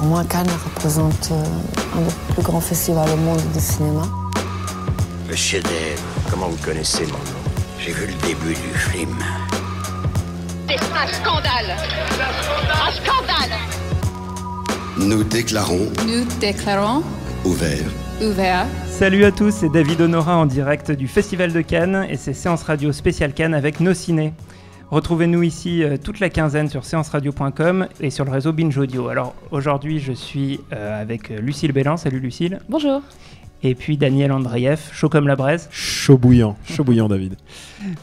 Pour moi, Cannes représente un des plus grands festivals au monde de cinéma. Le chef-d'œuvre, comment vous connaissez mon nom? J'ai vu le début du film. C'est un scandale! Un scandale! Nous déclarons ouvert. Salut à tous, c'est David Honora en direct du Festival de Cannes et c'est Séance Radio spéciale Cannes avec Nos Ciné. Retrouvez-nous ici toute la quinzaine sur séanceradio.com et sur le réseau Binge Audio. Alors aujourd'hui, je suis avec Lucille Bélan. Salut Lucille. Bonjour. Et puis Daniel Andreev, chaud comme la braise. Chaud bouillant David.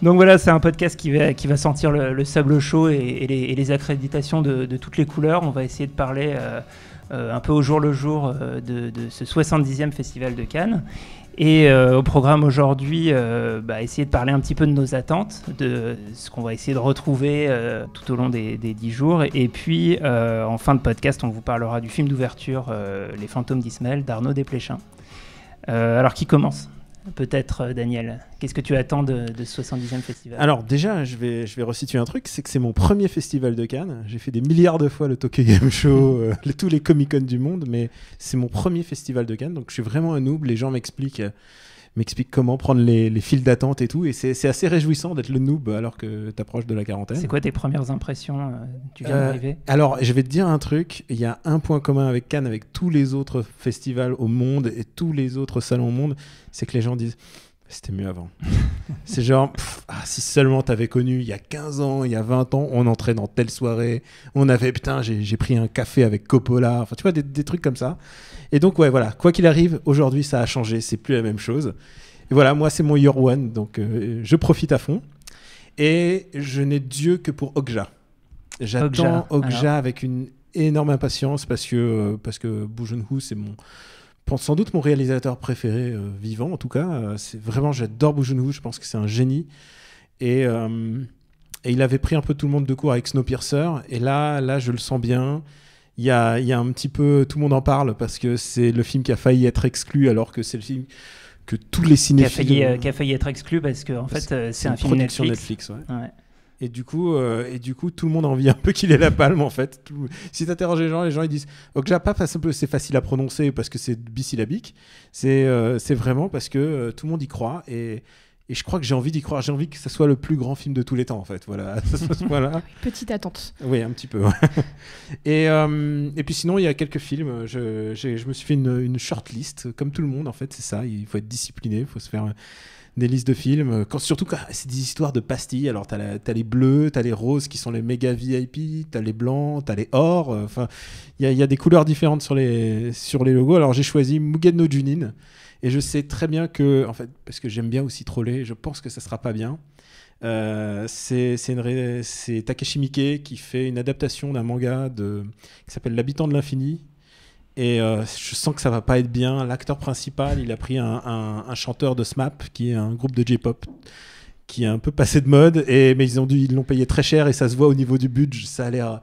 Donc voilà, c'est un podcast qui va sentir le sable chaud et les accréditations de toutes les couleurs. On va essayer de parler un peu au jour le jour de ce 70e Festival de Cannes. Et au programme aujourd'hui, essayer de parler un petit peu de nos attentes, de ce qu'on va essayer de retrouver tout au long des 10 jours. Et puis, en fin de podcast, on vous parlera du film d'ouverture Les Fantômes d'Ismaël d'Arnaud Desplechin. Alors, qui commence ? Peut-être Daniel, qu'est-ce que tu attends de ce 70e festival ? Alors déjà, je vais resituer un truc, c'est que c'est mon premier festival de Cannes. J'ai fait des milliards de fois le Tokyo Game Show, tous les Comic-Con du monde, mais c'est mon premier festival de Cannes, donc je suis vraiment un noob. Les gens m'expliquent comment prendre les files d'attente et tout, et c'est assez réjouissant d'être le noob alors que t'approches de la quarantaine. C'est quoi tes premières impressions ? Tu viens d'arriver ? Alors, je vais te dire un truc, il y a un point commun avec Cannes, avec tous les autres festivals au monde et tous les autres salons au monde, c'est que les gens disent « c'était mieux avant ». C'est genre, si seulement t'avais connu il y a 15 ans, il y a 20 ans, on entrait dans telle soirée, on avait, j'ai pris un café avec Coppola, enfin tu vois, des trucs comme ça. Et donc, ouais, voilà, quoi qu'il arrive, aujourd'hui, ça a changé, c'est plus la même chose. Et voilà, moi, c'est mon year one, donc je profite à fond. Et je n'ai Dieu que pour Okja. J'attends Okja avec une énorme impatience parce que Bong Joon-ho, c'est sans doute mon réalisateur préféré vivant, en tout cas. J'adore Bong Joon-ho, je pense que c'est un génie. Et il avait pris un peu tout le monde de court avec Snowpiercer. Et là, je le sens bien. Il y a un petit peu... Tout le monde en parle parce que c'est le film qui a failli être exclu alors que c'est le film que tous les cinéphiles... Qui a failli être exclu parce que en fait, c'est un film production Netflix. Ouais. Et du coup, tout le monde a envie un peu qu'il ait la palme en fait. Si tu interroges les gens ils disent Okja, pas parce que c'est facile à prononcer parce que c'est bisyllabique. C'est vraiment parce que tout le monde y croit et je crois que j'ai envie d'y croire. J'ai envie que ça soit le plus grand film de tous les temps, en fait. Voilà. Voilà. Petite attente. Oui, un petit peu. Ouais. Et puis sinon, il y a quelques films. Je me suis fait une shortlist, comme tout le monde, en fait. C'est ça. Il faut être discipliné. Il faut se faire des listes de films. Surtout quand c'est des histoires de pastilles. Alors, t'as les bleus, t'as les roses qui sont les méga VIP, t'as les blancs, t'as les or. Enfin, il y a des couleurs différentes sur les logos. Alors, j'ai choisi Mugen no Junin. Et je sais très bien que, en fait, parce que j'aime bien aussi troller, je pense que ça sera pas bien. C'est Takeshi Miike qui fait une adaptation d'un manga qui s'appelle L'Habitant de l'Infini. Et je sens que ça va pas être bien. L'acteur principal, il a pris un chanteur de SMAP, qui est un groupe de J-pop, qui est un peu passé de mode. Mais ils l'ont payé très cher et ça se voit au niveau du budget. Ça a l'air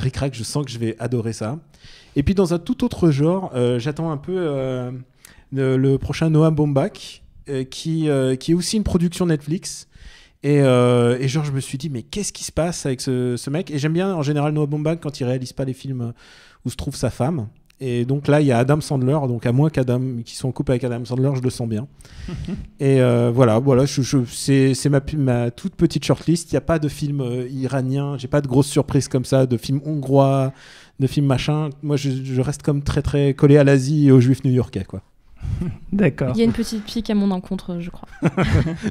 ric-rac. Je sens que je vais adorer ça. Et puis dans un tout autre genre, j'attends un peu... le prochain Noah Baumbach qui est aussi une production Netflix et genre je me suis dit mais qu'est-ce qui se passe avec ce mec, et j'aime bien en général Noah Baumbach quand il réalise pas les films où se trouve sa femme, et donc là il y a Adam Sandler, donc à moins qu'ils soient en couple avec Adam Sandler, je le sens bien. Et voilà c'est ma toute petite shortlist. Il n'y a pas de film iranien, j'ai pas de grosses surprises comme ça, de films hongrois, de films machin. Moi je reste comme très très collé à l'Asie et aux juifs new-yorkais, quoi. D'accord. Il y a une petite pique à mon encontre, je crois.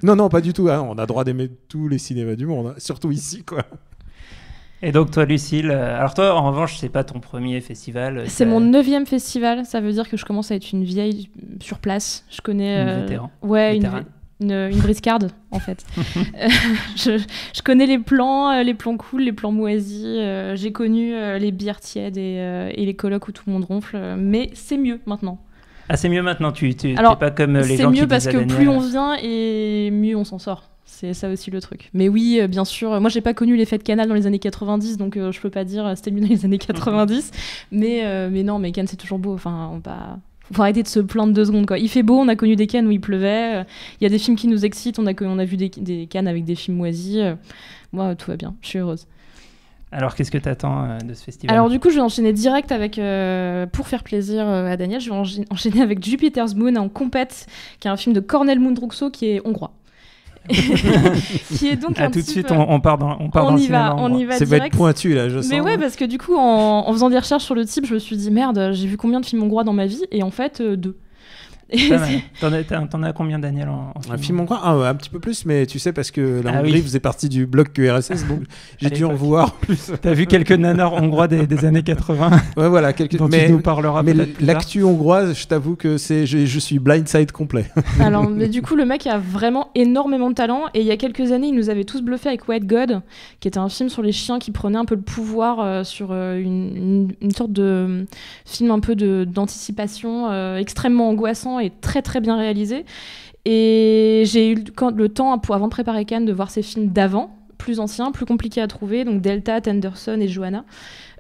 Non, pas du tout. Hein. On a droit d'aimer tous les cinémas du monde, hein. Surtout ici, quoi. Et donc toi, Lucille, alors toi, en revanche, c'est pas ton premier festival. C'est mon 9e festival. Ça veut dire que je commence à être une vieille sur place. Je connais... Une vétéran. Ouais, une briscarde, en fait. Je connais les plans cool, les plans moisis. J'ai connu les bières tièdes et les colocs où tout le monde ronfle. Mais c'est mieux maintenant. Ah, c'est mieux maintenant, tu t'es pas comme les gens qui disent. C'est mieux parce que plus on vient et mieux on s'en sort. C'est ça aussi le truc. Mais oui, bien sûr, moi j'ai pas connu les fêtes Canal dans les années 90, donc je peux pas dire c'était mieux dans les années 90. mais non, mais Cannes c'est toujours beau. Enfin, faut arrêter de se plaindre 2 secondes, quoi. Il fait beau, on a connu des Cannes où il pleuvait. Il y a des films qui nous excitent, on a vu des Cannes avec des films moisis. Moi, tout va bien, je suis heureuse. Alors, qu'est-ce que tu attends de ce festival? Alors du coup, je vais enchaîner direct avec, pour faire plaisir à Daniel, je vais enchaîner avec Jupiter's Moon en compète, qui est un film de Cornel Mundruczó qui est hongrois. Qui est donc un tout de type, suite, on part dans le cinéma. on y va C'est direct. va être pointu là, je sens. Mais ouais, parce que du coup, en faisant des recherches sur le type, je me suis dit merde, j'ai vu combien de films hongrois dans ma vie, et en fait 2. T'en as combien, Daniel, en Un film hongrois, un petit peu plus, mais tu sais, parce que la Ah Hongrie oui. faisait partie du bloc QRSS, donc j'ai dû en l'époque. voir plus. T'as vu quelques nanars hongrois des années 80 Ouais, voilà, quelques. dont Mais, tu nous parleras mais peut-être plus tard. l'actu hongroise, je t'avoue que je suis blindside complet. Alors, mais du coup, le mec a vraiment énormément de talent. Et il y a quelques années, il nous avait tous bluffé avec White God, qui était un film sur les chiens qui prenait un peu le pouvoir sur une sorte de film un peu d'anticipation extrêmement angoissant et très très bien réalisé. Et j'ai eu le temps, avant de préparer Cannes, de voir ces films d'avant, plus anciens, plus compliqués à trouver, donc Delta, Tenderson et Johanna.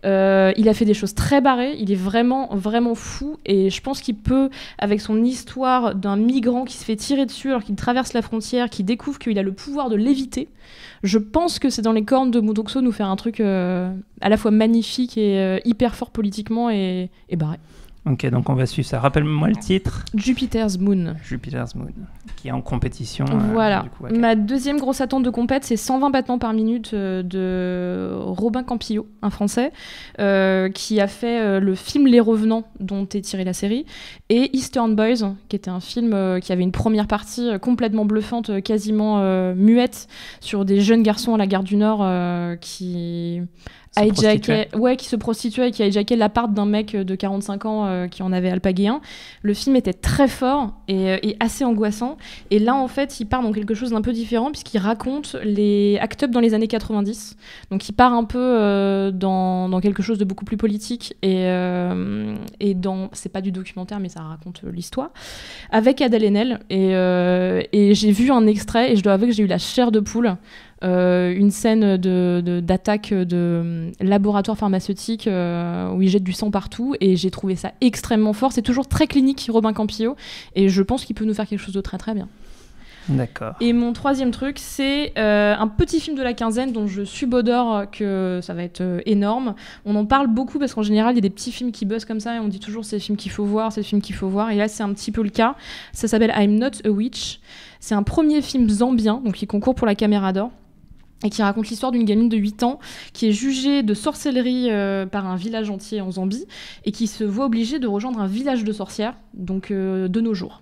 Il a fait des choses très barrées, il est vraiment, vraiment fou, et je pense qu'il peut, avec son histoire d'un migrant qui se fait tirer dessus alors qu'il traverse la frontière, qui découvre qu'il a le pouvoir de l'éviter, je pense que c'est dans les cornes de Mundruczó nous faire un truc à la fois magnifique et hyper fort politiquement et barré. Ok, donc on va suivre ça. Rappelle-moi le titre. Jupiter's Moon. Jupiter's Moon, qui est en compétition. Voilà. Du coup, ok. Ma deuxième grosse attente de compète, c'est 120 battements par minute de Robin Campillo, un Français, qui a fait le film Les Revenants, dont est tirée la série, et Eastern Boys, qui était un film qui avait une première partie complètement bluffante, quasiment muette, sur des jeunes garçons à la gare du Nord qui se prostituait et qui hijackait l'appart d'un mec de 45 ans qui en avait alpagué un. Le film était très fort et assez angoissant. Et là, en fait, il part dans quelque chose d'un peu différent puisqu'il raconte les act-up dans les années 90. Donc, il part un peu dans quelque chose de beaucoup plus politique et c'est pas du documentaire, mais ça raconte l'histoire. Avec Adèle Haenel. Et j'ai vu un extrait et je dois avouer que j'ai eu la chair de poule. Une scène d'attaque de laboratoire pharmaceutique où il jette du sang partout et j'ai trouvé ça extrêmement fort. C'est toujours très clinique, Robin Campillo, et je pense qu'il peut nous faire quelque chose de très très bien. D'accord. Et mon troisième truc, c'est un petit film de la quinzaine dont je subodore que ça va être énorme. On en parle beaucoup parce qu'en général, il y a des petits films qui buzzent comme ça et on dit toujours c'est le film qu'il faut voir, c'est le film qu'il faut voir. Et là, c'est un petit peu le cas. Ça s'appelle I'm Not a Witch. C'est un premier film zambien, donc qui concourt pour la Caméra d'Or, et qui raconte l'histoire d'une gamine de 8 ans qui est jugée de sorcellerie par un village entier en Zambie et qui se voit obligée de rejoindre un village de sorcières, donc de nos jours.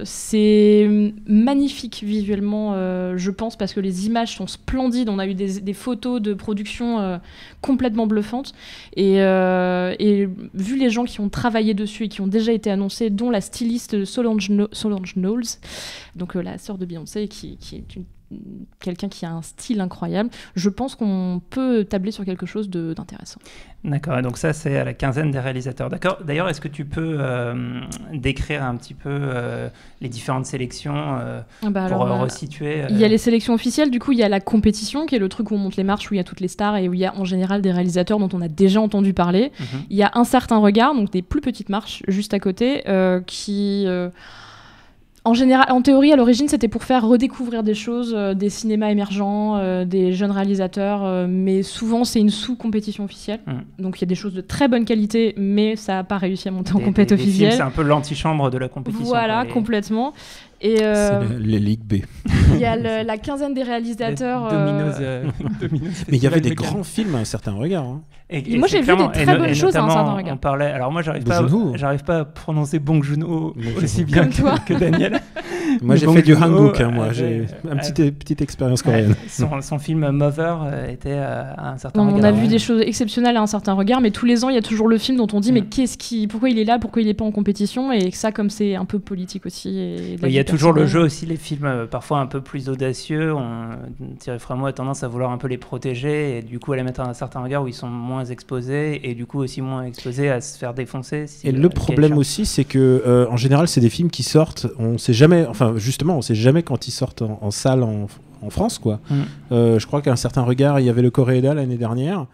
C'est magnifique visuellement, je pense, parce que les images sont splendides. On a eu des photos de production complètement bluffantes et vu les gens qui ont travaillé dessus et qui ont déjà été annoncés, dont la styliste Solange Knowles, donc la sœur de Beyoncé, qui est quelqu'un qui a un style incroyable, je pense qu'on peut tabler sur quelque chose d'intéressant. D'accord, et donc ça c'est à la quinzaine des réalisateurs. D'accord. D'ailleurs, est-ce que tu peux décrire un petit peu les différentes sélections pour resituer Il y a les sélections officielles, du coup il y a la compétition qui est le truc où on monte les marches, où il y a toutes les stars et où il y a en général des réalisateurs dont on a déjà entendu parler. Il y a Un Certain Regard, donc des plus petites marches juste à côté, qui... En général, en théorie, à l'origine, c'était pour faire redécouvrir des choses, des cinémas émergents, des jeunes réalisateurs, mais souvent, c'est une sous-compétition officielle. Donc, il y a des choses de très bonne qualité, mais ça n'a pas réussi à monter en compétition officielle. C'est un peu l'antichambre de la compétition. Voilà, complètement. Et c'est les Ligues B. Il y a la quinzaine des réalisateurs. Domino's mais il y avait des grands films à Un Certain Regard. Hein. Et moi, j'ai vu des très bonnes choses à Un Certain Regard. On parlait. Alors moi, j'arrive pas à prononcer Bong Joon-ho aussi bien que Daniel. Moi, j'ai fait du Hanguk. Moi, j'ai une petite expérience coréenne. Son film Mother était à Un Certain Regard. On a vu des choses exceptionnelles à Un Certain Regard, mais tous les ans, il y a toujours le film dont on dit mais pourquoi il est là, pourquoi il est pas en compétition, et ça, comme c'est un peu politique aussi. Il y a toujours le jeu aussi, les films parfois un peu plus audacieux. Thierry Frémaux a tendance à vouloir un peu les protéger et du coup à les mettre à Un Certain Regard où ils sont moins exposés et du coup aussi moins exposés à se faire défoncer. Et le problème aussi, c'est que en général, c'est des films qui sortent, on sait jamais quand ils sortent en salle en France, quoi. Je crois qu'à Un Certain Regard, il y avait le Coréeda l'année dernière.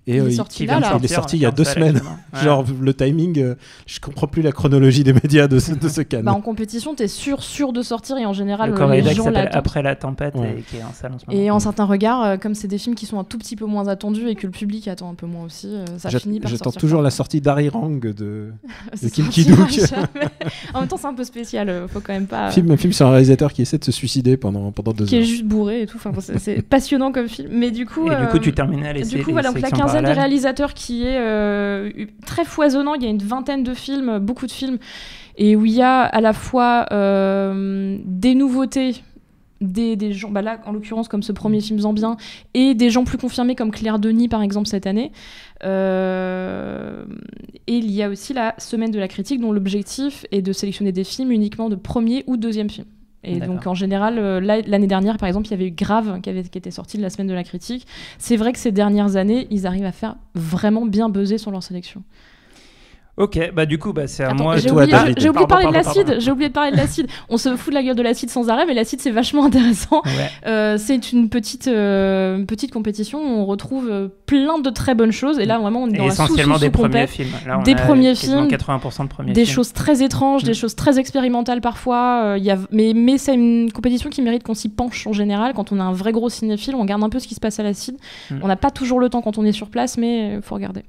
Et Il est sorti là. il est sorti il y a 2 ça, semaines. ouais. Genre, le timing, je comprends plus la chronologie des médias de ce Cannes. Bah, en compétition, t'es sûr de sortir et en général, Le Corée les qui gens s'appelle l'attendent. Après la tempête Ouais. et qui est en salle en ce moment. Et en certains regards, comme c'est des films qui sont un tout petit peu moins attendus et que le public attend un peu moins aussi, ça finit par J'attends sortir. toujours la sortie d'Harry Rang de Ça Kim sortira Ki-duk. jamais. En même temps, c'est un peu spécial. Faut quand même pas. un film sur un réalisateur qui essaie de se suicider pendant 2 Qui heures. est juste bourré et tout. Enfin, c'est passionnant comme film. Mais du coup. Et du coup, tu terminais les Du coup, voilà, donc la sélections quinzaine des parallèles. réalisateurs qui est très foisonnant. Il y a une vingtaine de films, beaucoup de films, et où il y a à la fois des nouveautés, des gens, bah là en l'occurrence comme ce premier film Zambien, et des gens plus confirmés comme Claire Denis par exemple cette année. Et il y a aussi la semaine de la critique dont l'objectif est de sélectionner des films uniquement de premier ou deuxième film. Et D'accord. donc en général, l'année dernière par exemple, il y avait eu Grave qui était sorti de la semaine de la critique. C'est vrai que ces dernières années, ils arrivent à faire vraiment bien buzzer sur leur sélection. Ok, bah du coup, bah, c'est à Attends, moi. j'ai toi, oublié, David. j'ai oublié de parler de Pardon. l'acide. J'ai oublié de parler de l'acide. On se fout de la gueule de l'acide sans arrêt, mais l'acide c'est vachement intéressant. Ouais. C'est une petite compétition où on retrouve plein de très bonnes choses. Et là vraiment on est Et dans la essentiellement des premiers sous-compète. films. Là, on Des a premiers quasiment films, 80% de premiers Des films. choses très étranges, des choses très expérimentales parfois. Mais c'est une compétition qui mérite qu'on s'y penche en général. Quand on a un vrai gros cinéphile, on regarde un peu ce qui se passe à l'acide. On n'a pas toujours le temps quand on est sur place, mais il faut regarder.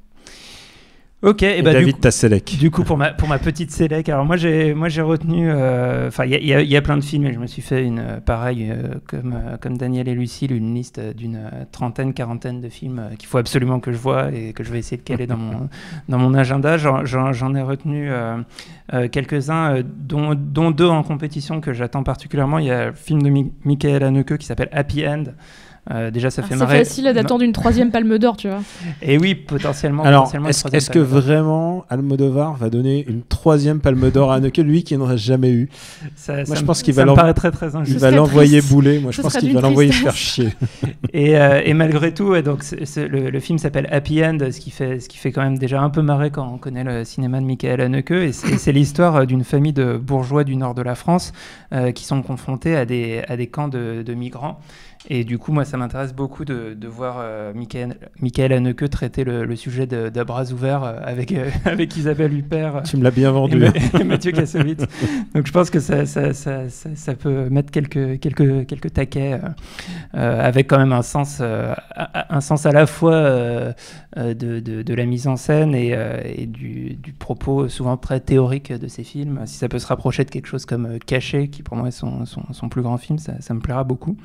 Ok, et bah David Tasselec. du coup pour ma petite sélec, alors moi j'ai retenu, enfin il y a plein de films et je me suis fait comme Daniel et Lucille une liste d'une quarantaine de films qu'il faut absolument que je voie et que je vais essayer de caler dans mon agenda. J'en ai retenu quelques-uns, dont 2 en compétition que j'attends particulièrement. Il y a le film de Michael Haneke qui s'appelle Happy End. Déjà, ça fait C'est marrer. facile d'attendre une 3e Palme d'Or, tu vois. Et oui, potentiellement. Alors, une est-ce troisième que Palme d'Or. vraiment Almodovar va donner une 3e Palme d'Or à Haneke, lui qui n'en a jamais eu? Ça je me- pense qu'il ça va me paraît très très Il injuste. va serait l'envoyer triste. bouler. Moi, je Ce pense serait qu'il d'une va l'envoyer se tristesse. faire chier. Et malgré tout, ouais, donc le film s'appelle Happy End, ce qui fait quand même déjà un peu marrer quand on connaît le cinéma de Michael Haneke. Et c'est l'histoire d'une famille de bourgeois du nord de la France qui sont confrontés à des camps de migrants. Et du coup, moi, ça m'intéresse beaucoup de voir Michael Haneke traiter le sujet d'à bras ouverts avec Isabelle Huppert. Tu me l'as bien vendu. Et Mathieu Kassovitz. Donc je pense que ça peut mettre quelques taquets avec quand même un sens à la fois de la mise en scène et du propos souvent très théorique de ces films. Si ça peut se rapprocher de quelque chose comme Caché, qui pour moi est son plus grand film, ça me plaira beaucoup.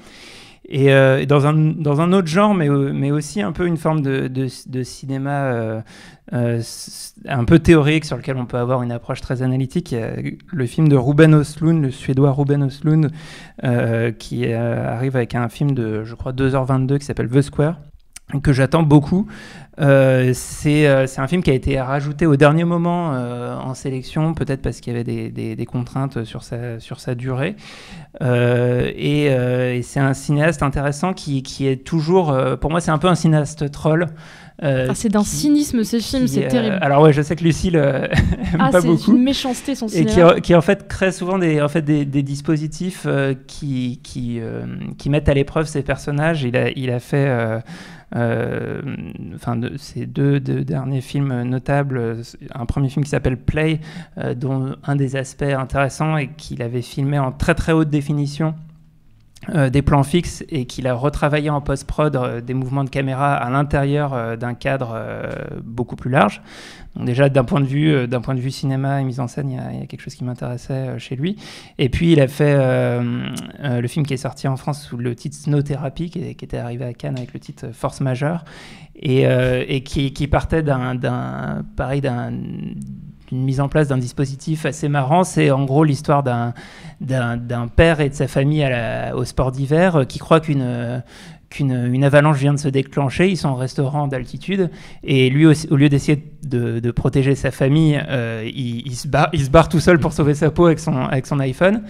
Et dans un autre genre, mais aussi un peu une forme de cinéma un peu théorique sur lequel on peut avoir une approche très analytique. Il y a le film de Ruben Östlund, le Suédois Ruben Östlund, qui arrive avec un film de, je crois, 2h22 qui s'appelle The Square, que j'attends beaucoup. C'est un film qui a été rajouté au dernier moment en sélection, peut-être parce qu'il y avait des contraintes sur sa durée. Et c'est un cinéaste intéressant qui est toujours... pour moi, c'est un peu un cinéaste troll. C'est d'un cynisme ces films, c'est terrible. Alors ouais, je sais que Lucille aime pas beaucoup. C'est une méchanceté son et cinéma. qui en fait crée souvent des dispositifs qui mettent à l'épreuve ses personnages. Il a fait... de ses deux derniers films notables, un premier film qui s'appelle Play, dont un des aspects intéressants est qu'il avait filmé en très très haute définition des plans fixes et qu'il a retravaillé en post-prod des mouvements de caméra à l'intérieur d'un cadre beaucoup plus large. Donc déjà d'un point de vue cinéma et mise en scène, il y a quelque chose qui m'intéressait chez lui. Et puis il a fait le film qui est sorti en France sous le titre Snow Therapy, qui était arrivé à Cannes avec le titre Force Majeure, et qui partait d'une mise en place d'un dispositif assez marrant. C'est en gros l'histoire d'un père et de sa famille au sport d'hiver qui croit qu'une avalanche vient de se déclencher. Ils sont en restaurant d'altitude et lui, au lieu d'essayer de protéger sa famille, il se barre tout seul pour sauver sa peau avec son iPhone.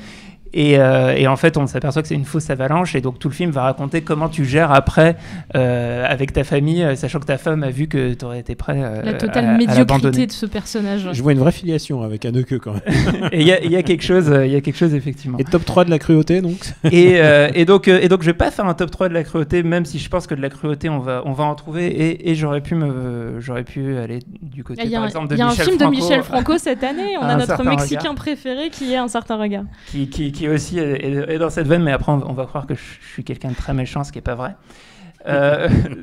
Et en fait, on s'aperçoit que c'est une fausse avalanche. Et donc, tout le film va raconter comment tu gères après avec ta famille, sachant que ta femme a vu que tu aurais été prêt La totale à médiocrité l'abandonner. de ce personnage. Je vois une vraie filiation avec un nœud queue quand même. Et il y a quelque chose, effectivement. Et top 3 de la cruauté donc. Et donc, je vais pas faire un top 3 de la cruauté, même si je pense que de la cruauté, on va en trouver. Et j'aurais pu aller du côté, par exemple, de Michel Franco. Il y a un film de Michel Franco cette année. On a Un notre certain Mexicain regard. préféré qui est Un certain regard. Qui aussi est dans cette veine, mais après on va croire que je suis quelqu'un de très méchant, ce qui n'est pas vrai.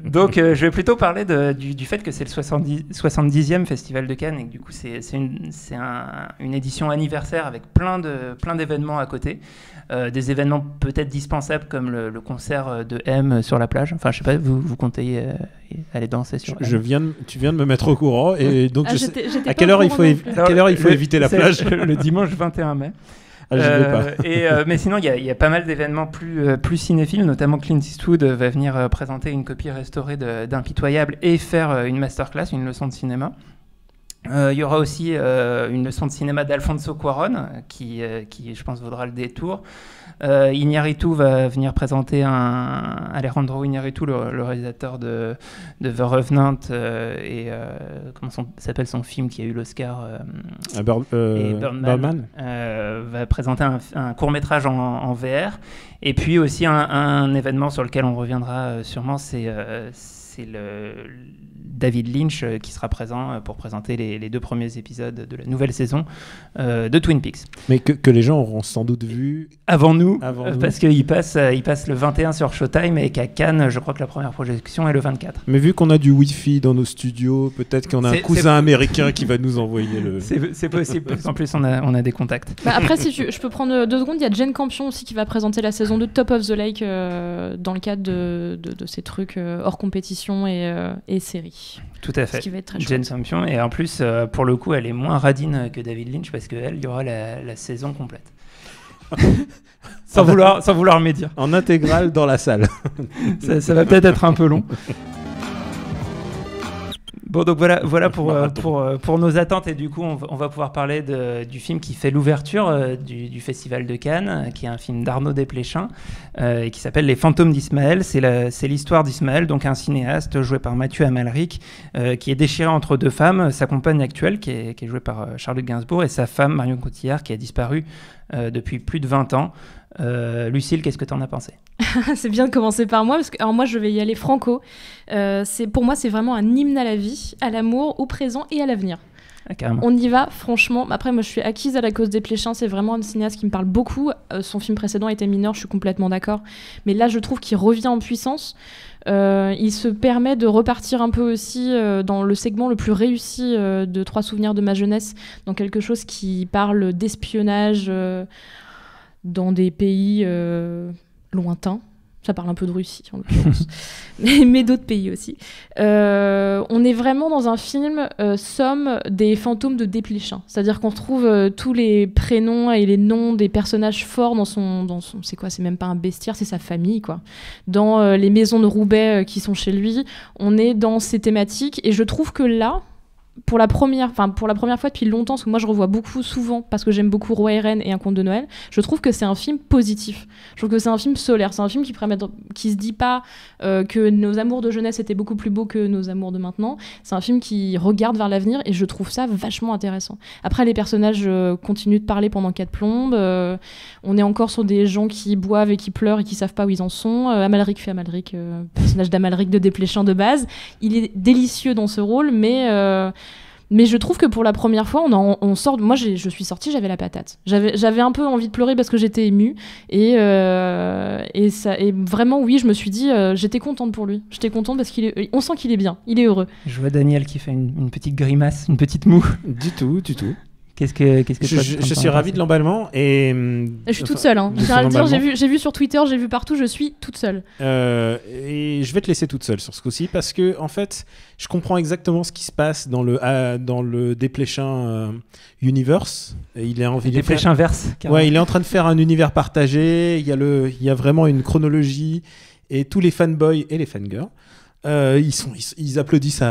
Donc je vais plutôt parler du fait que c'est le 70e Festival de Cannes et que du coup c'est une édition anniversaire avec plein d'événements à côté. Des événements peut-être dispensables comme le concert de M sur la plage. Enfin, je sais pas, vous comptez aller danser sur M. Tu viens de me mettre au courant et donc J'étais à quelle heure il faut éviter la plage. Le dimanche 21 mai. Ah, j'y vais pas. Mais sinon, il y a pas mal d'événements plus cinéphiles, notamment Clint Eastwood va venir présenter une copie restaurée d'Impitoyable et faire une masterclass, une leçon de cinéma. Il y aura aussi une leçon de cinéma d'Alfonso Cuarón qui, je pense, vaudra le détour. Iñárritu va venir présenter Alejandro Iñárritu, le réalisateur de The Revenant comment s'appelle son film qui a eu l'Oscar Birdman. Va présenter un court-métrage en VR. Et puis aussi un événement sur lequel on reviendra sûrement, c'est David Lynch qui sera présent pour présenter les 2 premiers épisodes de la nouvelle saison de Twin Peaks. Mais que les gens auront sans doute vu avant nous. Parce qu'il passe le 21 sur Showtime et qu'à Cannes, je crois que la première projection est le 24. Mais vu qu'on a du Wi-Fi dans nos studios, peut-être qu'on a un cousin américain qui va nous envoyer le... C'est possible, parce qu'en plus on a des contacts. Après, je peux prendre 2 secondes, il y a Jane Campion aussi qui va présenter la saison 2 de Top of the Lake dans le cadre de ces trucs hors compétition et séries. Tout à fait. Ce qui va être très Jane chouette. Campion, et en plus, pour le coup, elle est moins radine que David Lynch parce qu'elle, il y aura la saison complète. sans vouloir médire. En intégrale dans la salle. ça va peut-être être un peu long. Bon, donc voilà pour nos attentes, et du coup on va pouvoir parler du film qui fait l'ouverture du Festival de Cannes, qui est un film d'Arnaud Desplechin et qui s'appelle Les Fantômes d'Ismaël. C'est l'histoire d'Ismaël, donc un cinéaste joué par Mathieu Amalric, qui est déchiré entre 2 femmes, sa compagne actuelle qui est jouée par Charlotte Gainsbourg, et sa femme Marion Cotillard qui a disparu depuis plus de 20 ans. Lucille, qu'est-ce que tu en as pensé ? C'est bien de commencer par moi, parce que alors moi je vais y aller franco. Pour moi c'est vraiment un hymne à la vie, à l'amour, au présent et à l'avenir. Carrément. On y va, franchement. Après, moi, je suis acquise à la cause Desplechin. C'est vraiment un cinéaste qui me parle beaucoup. Son film précédent était mineur, je suis complètement d'accord. Mais là, je trouve qu'il revient en puissance. Il se permet de repartir un peu aussi dans le segment le plus réussi de 3 souvenirs de ma jeunesse, dans quelque chose qui parle d'espionnage dans des pays lointains. Ça parle un peu de Russie, en l'occurrence, mais d'autres pays aussi. On est vraiment dans un film somme des fantômes de Desplechin. C'est-à-dire qu'on retrouve tous les prénoms et les noms des personnages forts dans son c'est quoi ? C'est même pas un bestiaire, c'est sa famille, quoi. Dans les maisons de Roubaix qui sont chez lui, on est dans ces thématiques. Et je trouve que là, pour la première fois depuis longtemps, parce que moi je revois souvent, parce que j'aime beaucoup Roi et Reine et Un conte de Noël, je trouve que c'est un film positif. Je trouve que c'est un film solaire, c'est un film qui se dit pas que nos amours de jeunesse étaient beaucoup plus beaux que nos amours de maintenant. C'est un film qui regarde vers l'avenir et je trouve ça vachement intéressant. Après, les personnages continuent de parler pendant 4 plombes. On est encore sur des gens qui boivent et qui pleurent et qui savent pas où ils en sont. Amalric fait Amalric, personnage d'Amalric de Desplechin de base. Il est délicieux dans ce rôle, mais je trouve que pour la première fois, on sort. Moi, je suis sortie, j'avais la patate. J'avais un peu envie de pleurer parce que j'étais émue. Et vraiment, oui, je me suis dit, j'étais contente pour lui. J'étais contente parce on sent qu'il est bien, il est heureux. Je vois Daniel qui fait une petite grimace, une petite moue. Du tout. Qu'est-ce que je suis ravi de l'emballement et je suis toute seule, hein. Je tiens à le dire, j'ai vu sur Twitter, j'ai vu partout, je suis toute seule. Et je vais te laisser toute seule sur ce coup-ci parce que en fait, je comprends exactement ce qui se passe dans le Desplechin Universe. Desplechin verse. Ouais, il est en train de faire un univers partagé. Il y a vraiment une chronologie et tous les fanboys et les fangirls Ils applaudissent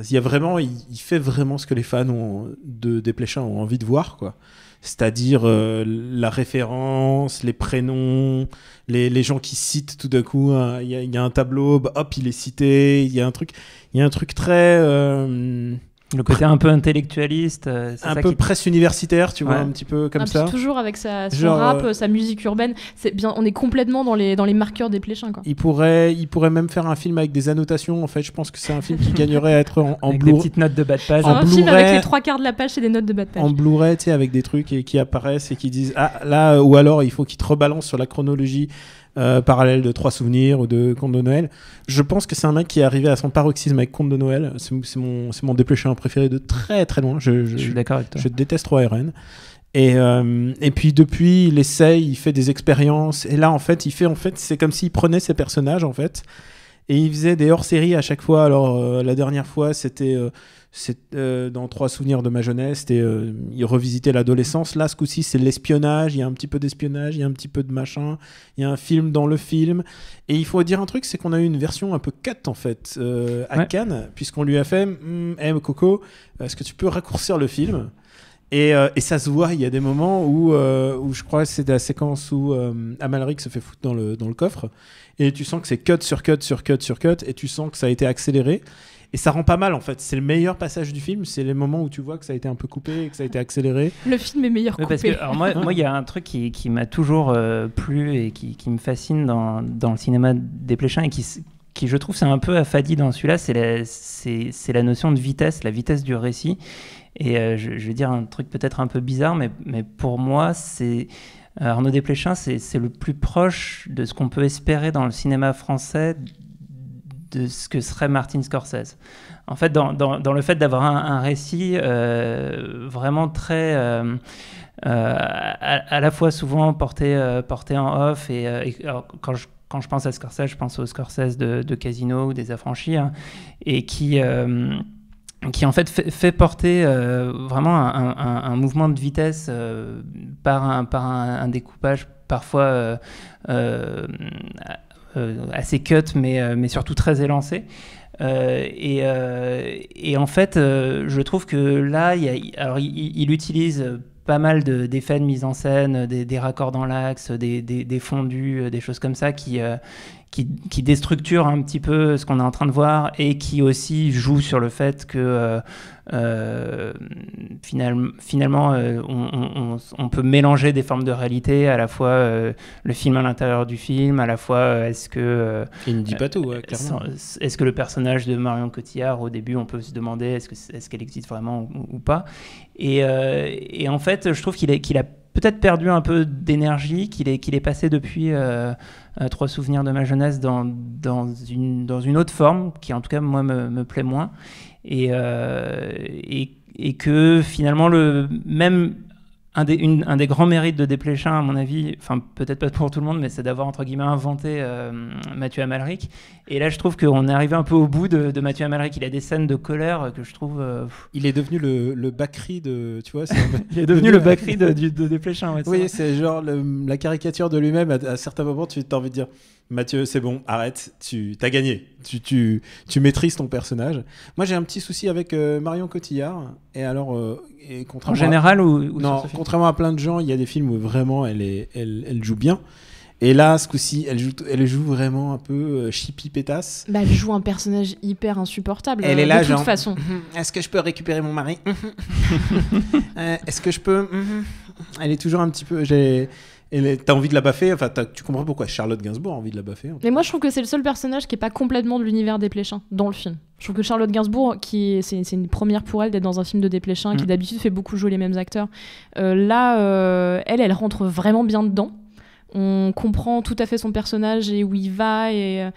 il y a vraiment, il fait vraiment ce que les fans de Desplechin ont envie de voir, quoi. C'est-à-dire la référence, les prénoms, les gens qui citent tout d'un coup. Il y a un tableau, hop, il est cité. Il y a un truc très le côté un peu intellectualiste, c'est un ça peu qui... presse universitaire, tu vois, Ouais. un petit peu comme ça. Toujours avec son Genre, rap, sa musique urbaine. C'est bien, on est complètement dans les marqueurs des Pléchins, quoi. Il pourrait même faire un film avec des annotations. En fait, je pense que c'est un film qui gagnerait à être en avec des Blu-ray. petites notes de bas de page. C'est un film Blu-ray, avec les 3/4 de la page, c'est des notes de bas de page. En Blu-ray, tu sais, avec des trucs qui apparaissent et qui disent ah là, ou alors il faut qu'ils te rebalancent sur la chronologie parallèle de 3 souvenirs ou de Conte de Noël. Je pense que c'est un mec qui est arrivé à son paroxysme avec Conte de Noël. C'est mon Desplechin préféré de très très loin. Je suis d'accord avec toi. Je déteste 3RN. Et puis depuis, il essaye, il fait des expériences. Et là, en fait, c'est comme s'il prenait ses personnages, en fait, et il faisait des hors-séries à chaque fois. Alors, la dernière fois, c'était dans 3 souvenirs de ma jeunesse. Il revisitait l'adolescence. Là, ce coup-ci, c'est l'espionnage. Il y a un petit peu d'espionnage, il y a un petit peu de machin. Il y a un film dans le film. Et il faut dire un truc, c'est qu'on a eu une version un peu cut, en fait, à Cannes, puisqu'on lui a fait Coco, est-ce que tu peux raccourcir le film ? Et ça se voit, il y a des moments où je crois que c'est la séquence où Amalric se fait foutre dans le coffre, et tu sens que c'est cut sur cut sur cut sur cut, et tu sens que ça a été accéléré, et ça rend pas mal en fait. C'est le meilleur passage du film, c'est les moments où tu vois que ça a été un peu coupé, et que ça a été accéléré. Le film est meilleur coupé. Parce que, alors moi, il y a un truc qui m'a toujours plu et qui me fascine dans le cinéma Desplechin et qui je trouve c'est un peu affadi dans celui-là, c'est la notion de vitesse, la vitesse du récit. Et je vais dire un truc peut-être un peu bizarre, mais pour moi, Arnaud Desplechin, c'est le plus proche de ce qu'on peut espérer dans le cinéma français de ce que serait Martin Scorsese. En fait, dans le fait d'avoir un récit vraiment très... à la fois souvent porté en off, et alors, quand je pense à Scorsese, je pense au Scorsese de Casino ou des Affranchis, hein, et qui en fait fait porter vraiment un mouvement de vitesse par un découpage parfois assez cut, mais surtout très élancé. Et en fait, je trouve que là, il utilise pas mal d'effets de mise en scène, des raccords dans l'axe, des fondus, des choses comme ça qui déstructurent un petit peu ce qu'on est en train de voir, et qui aussi jouent sur le fait que finalement on peut mélanger des formes de réalité, à la fois le film à l'intérieur du film, à la fois est-ce que il ne dit pas tout, ouais, clairement. Est-ce que le personnage de Marion Cotillard, au début, on peut se demander est-ce qu'elle existe vraiment ou pas, et en fait je trouve qu'il a peut-être perdu un peu d'énergie, qu'il est passé depuis 3 souvenirs de ma jeunesse dans une autre forme qui, en tout cas, moi, me plaît moins. Et que finalement, même un des grands mérites de Desplechin, à mon avis, enfin peut-être pas pour tout le monde, mais c'est d'avoir entre guillemets inventé Mathieu Amalric. Et là, je trouve qu'on est arrivé un peu au bout de Mathieu Amalric. Il a des scènes de colère que je trouve. Il est devenu le Bacri de, tu vois. Il est devenu le Bacri de Desplechin. Ouais, oui, c'est genre la caricature de lui-même. À certains moments, tu as envie de dire, Mathieu, c'est bon, arrête, t'as gagné. Tu maîtrises ton personnage. Moi, j'ai un petit souci avec Marion Cotillard. Et alors, en général ou non, contrairement à plein de gens, il y a des films où vraiment elle joue bien. Et là, ce coup-ci, elle joue vraiment un peu chippie pétasse. Bah, elle joue un personnage hyper insupportable. Elle est là, de toute genre, façon. Est-ce que je peux récupérer mon mari? Est-ce que je peux? Elle est toujours un petit peu. T'as envie de la baffer, enfin tu comprends pourquoi Charlotte Gainsbourg a envie de la baffer. Mais moi je trouve que c'est le seul personnage qui est pas complètement de l'univers Desplechin dans le film. Je trouve que Charlotte Gainsbourg, c'est une première pour elle d'être dans un film de Desplechin, qui d'habitude fait beaucoup jouer les mêmes acteurs. Là, elle rentre vraiment bien dedans. On comprend tout à fait son personnage et où il va, et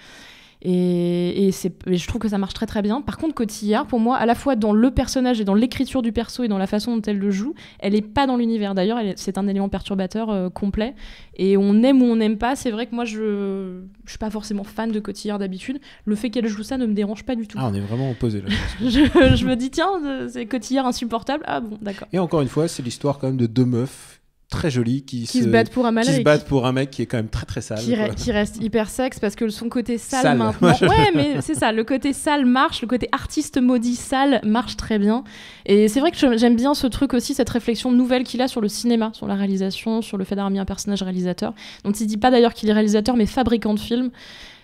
je trouve que ça marche très très bien. Par contre, Cotillard, pour moi, à la fois dans le personnage et dans l'écriture du perso et dans la façon dont elle le joue, elle est pas dans l'univers. D'ailleurs, c'est un élément perturbateur complet. Et on aime ou on n'aime pas. C'est vrai que moi, je suis pas forcément fan de Cotillard d'habitude. Le fait qu'elle joue ça ne me dérange pas du tout. Ah, on est vraiment opposés là. je me dis, tiens, c'est Cotillard insupportable. Ah bon, d'accord. Et encore une fois, c'est l'histoire quand même de 2 meufs très jolis qui se battent pour Amalric. Qui se battent pour un mec qui est quand même très très sale. Qui reste hyper sexe parce que son côté sale maintenant. Ouais, mais c'est ça, le côté sale marche, le côté artiste maudit sale marche très bien. Et c'est vrai que j'aime bien ce truc aussi, cette réflexion nouvelle qu'il a sur le cinéma, sur la réalisation, sur le fait d'avoir mis un personnage réalisateur, dont il dit pas d'ailleurs qu'il est réalisateur mais fabricant de films,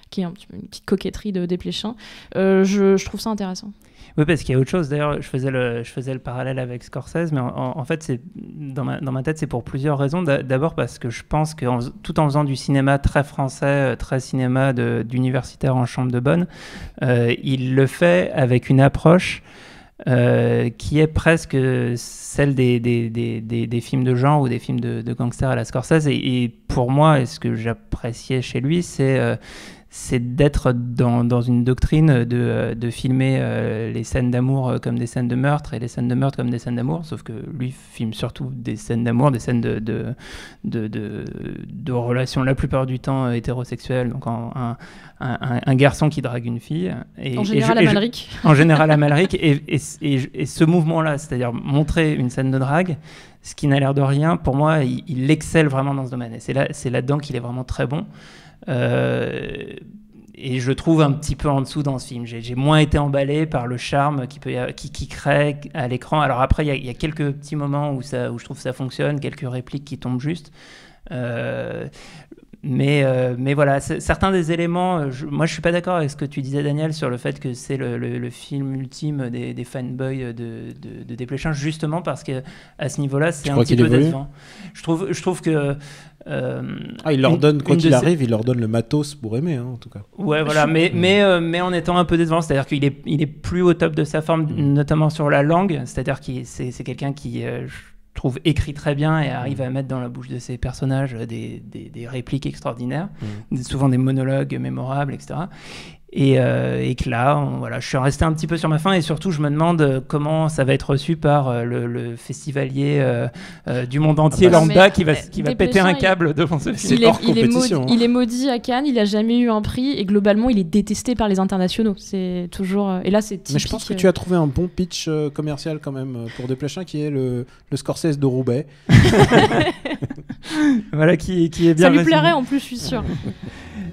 qui est une petite coquetterie de Desplechin. Je trouve ça intéressant. Oui, parce qu'il y a autre chose. D'ailleurs, je faisais le parallèle avec Scorsese, mais en fait, c'est, dans ma tête, c'est pour plusieurs raisons. D'abord parce que je pense que tout en faisant du cinéma très français, très cinéma d'universitaire en chambre de bonne, il le fait avec une approche qui est presque celle des films de genre ou des films de gangsters à la Scorsese. Et pour moi, et ce que j'appréciais chez lui, c'est d'être dans une doctrine de filmer les scènes d'amour comme des scènes de meurtre et les scènes de meurtre comme des scènes d'amour, sauf que lui filme surtout des scènes d'amour, des scènes de relations la plupart du temps hétérosexuelles, donc un garçon qui drague une fille. En général Amalric. En général Amalric, et ce mouvement-là, c'est-à-dire montrer une scène de drague, ce qui n'a l'air de rien, pour moi, il excelle vraiment dans ce domaine. Et c'est là-dedans qu'il est vraiment très bon. Et je trouve un petit peu en dessous dans ce film. J'ai moins été emballé par le charme qui crée à l'écran. Alors après, il y a quelques petits moments où je trouve que ça fonctionne, quelques répliques qui tombent juste. Mais voilà, certains des éléments, moi je suis pas d'accord avec ce que tu disais, Daniel, sur le fait que c'est le film ultime des fanboys de Desplechin, justement parce que à ce niveau-là, c'est un petit peu décevant. Je trouve que il leur donne, quoi qu'il arrive, il leur donne le matos pour aimer, en tout cas. Ouais, voilà, mais en étant un peu décevant, c'est-à-dire qu'il est plus au top de sa forme, notamment sur la langue, c'est-à-dire que c'est quelqu'un qui je trouve écrit très bien et arrive à mettre dans la bouche de ses personnages des répliques extraordinaires, souvent des monologues mémorables, etc. Et que là, voilà, je suis resté un petit peu sur ma faim, et surtout je me demande comment ça va être reçu par le festivalier du monde entier lambda qui va péter un câble devant ce film. Il est maudit à Cannes, il a jamais eu un prix, et globalement il est détesté par les internationaux. C'est toujours et là c'est typique. Mais je pense que tu as trouvé un bon pitch commercial quand même pour Desplechin, qui est le Scorsese de Roubaix. Voilà, qui est bien. Ça lui plairait en plus, je suis sûr.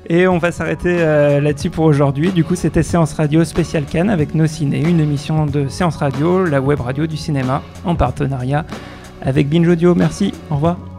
Et on va s'arrêter là-dessus pour aujourd'hui. Du coup, c'était Séance Radio spéciale Cannes avec Nos Ciné, une émission de Séance Radio, la web radio du cinéma, en partenariat avec Binge Audio. Merci, au revoir.